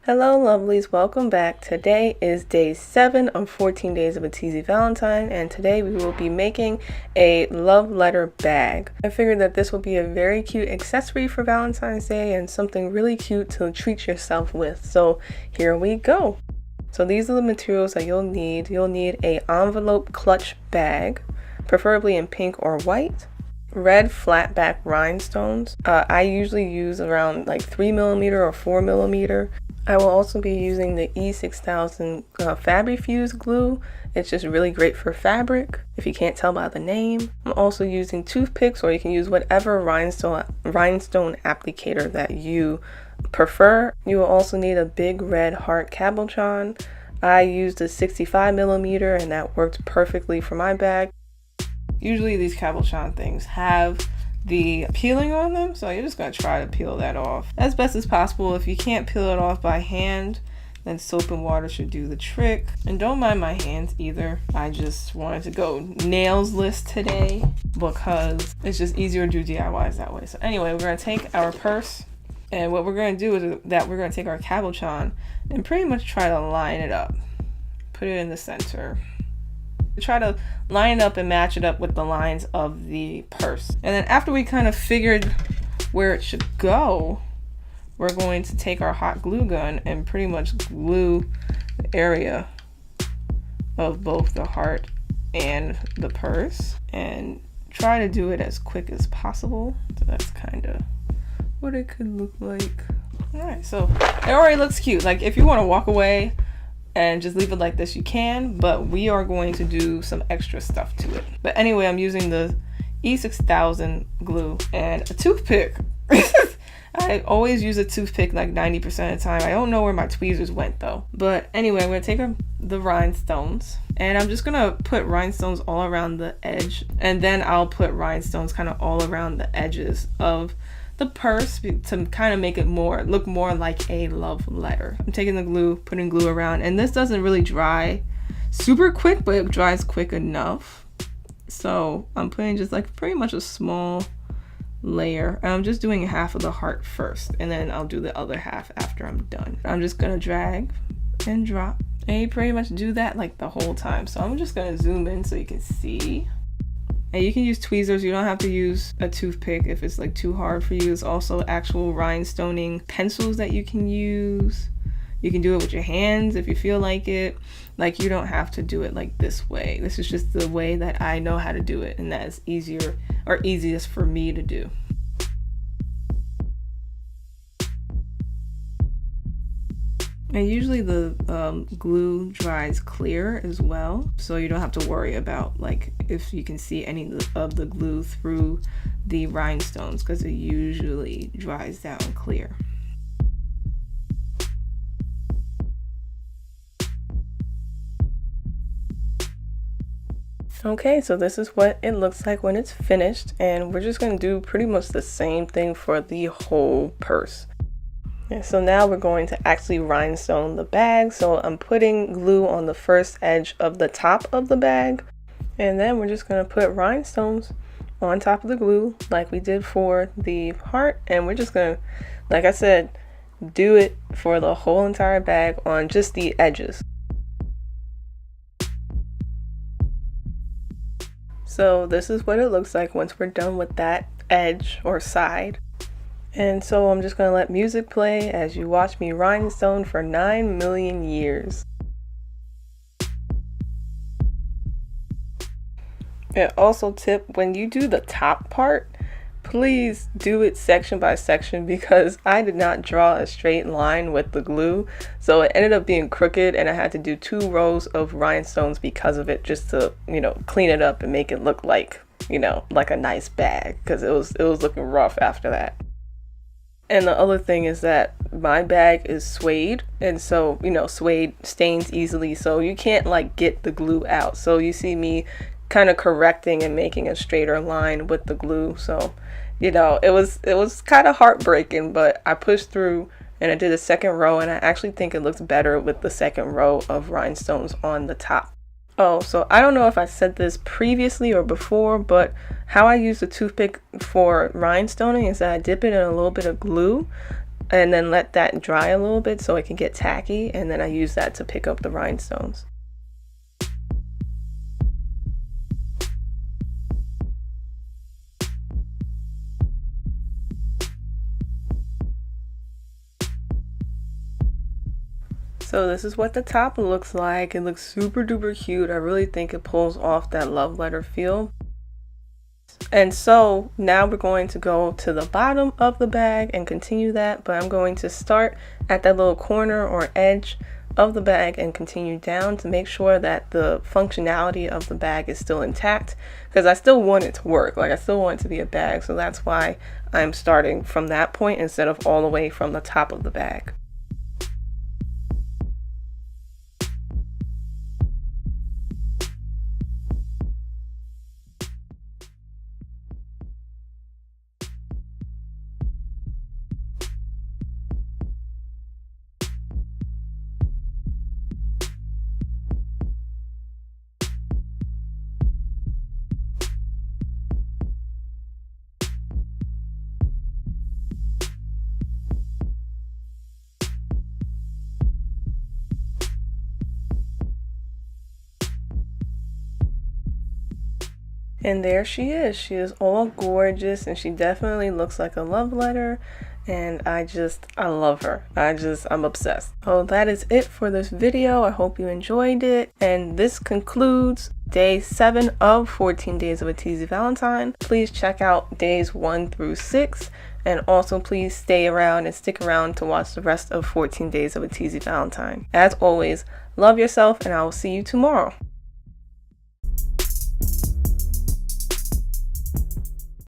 Hello lovelies, welcome back. Today is day 7 of 14 days of a Teezy Valentine, and today we will be making a love letter bag. I figured that this will be a very cute accessory for Valentine's Day and something really cute to treat yourself with. So here we go. So these are the materials that you'll need. You'll need a envelope clutch bag, preferably in pink or white. Red flat back rhinestones. I usually use around like 3mm or 4mm. I will also be using the E6000 Fabrifuse glue. It's just really great for fabric, if you can't tell by the name. I'm also using toothpicks, or you can use whatever rhinestone applicator that you prefer. You will also need a big red heart cabochon. I used a 65mm and that worked perfectly for my bag. Usually these cabochon things have the peeling on them, so you're just going to try to peel that off as best as possible. If you can't peel it off by hand, then soap and water should do the trick. And don't mind my hands either. I just wanted to go nails-less today because it's just easier to do DIYs that way. So anyway, we're going to take our purse, and what we're going to do is that we're going to take our cabochon and pretty much try to line it up. Put it in the center. Try to line it up and match it up with the lines of the purse. And then after we kind of figured where it should go, we're going to take our hot glue gun and pretty much glue the area of both the heart and the purse and try to do it as quick as possible. So that's kind of what it could look like. All right, so it already looks cute. Like if you want to walk away and just leave it like this, you can, but we are going to do some extra stuff to it. But anyway, I'm using the E6000 glue and a toothpick. I always use a toothpick like 90% of the time. I don't know where my tweezers went though. But anyway, I'm gonna take the rhinestones, and I'm just gonna put rhinestones all around the edge, and then I'll put rhinestones kind of all around the edges of the purse to kind of make it look more like a love letter. I'm taking the glue, putting glue around, and this doesn't really dry super quick, but it dries quick enough. So I'm putting just like pretty much a small layer. I'm just doing half of the heart first, and then I'll do the other half after I'm done. I'm just gonna drag and drop, and you pretty much do that like the whole time. So I'm just gonna zoom in so you can see. And you can use tweezers, you don't have to use a toothpick if it's like too hard for you. There's also actual rhinestoning pencils that you can use. You can do it with your hands if you feel like it. Like you don't have to do it like this way. This is just the way that I know how to do it, and that is easier or easiest for me to do. And usually the glue dries clear as well, so you don't have to worry about like if you can see any of the glue through the rhinestones, because it usually dries down clear. Okay, so this is what it looks like when it's finished, and we're just going to do pretty much the same thing for the whole purse. And so now we're going to actually rhinestone the bag. So I'm putting glue on the first edge of the top of the bag, and then we're just going to put rhinestones on top of the glue like we did for the heart, and we're just going to, like I said, do it for the whole entire bag on just the edges. So this is what it looks like once we're done with that edge or side. And so I'm just going to let music play as you watch me rhinestone for 9 million years. And also tip, when you do the top part, please do it section by section, because I did not draw a straight line with the glue. So it ended up being crooked, and I had to do 2 rows of rhinestones because of it, just to, clean it up and make it look like, like a nice bag, because it was looking rough after that. And the other thing is that my bag is suede, and so suede stains easily, so you can't like get the glue out. So you see me kind of correcting and making a straighter line with the glue. So it was kind of heartbreaking, but I pushed through and I did a second row, and I actually think it looks better with the second row of rhinestones on the top. Oh, so I don't know if I said this previously or before, but how I use the toothpick for rhinestoning is that I dip it in a little bit of glue and then let that dry a little bit so it can get tacky, and then I use that to pick up the rhinestones. So this is what the top looks like. It looks super duper cute. I really think it pulls off that love letter feel. And so now we're going to go to the bottom of the bag and continue that, but I'm going to start at that little corner or edge of the bag and continue down to make sure that the functionality of the bag is still intact, because I still want it to work. Like, I still want it to be a bag, so that's why I'm starting from that point instead of all the way from the top of the bag. And there she is. She is all gorgeous, and she definitely looks like a love letter. And I love her. I'm obsessed. So that is it for this video. I hope you enjoyed it. And this concludes day 7 of 14 days of a Teezy Valentine. Please check out days 1 through 6. And also please stay around and stick around to watch the rest of 14 days of a Teezy Valentine. As always, love yourself, and I will see you tomorrow.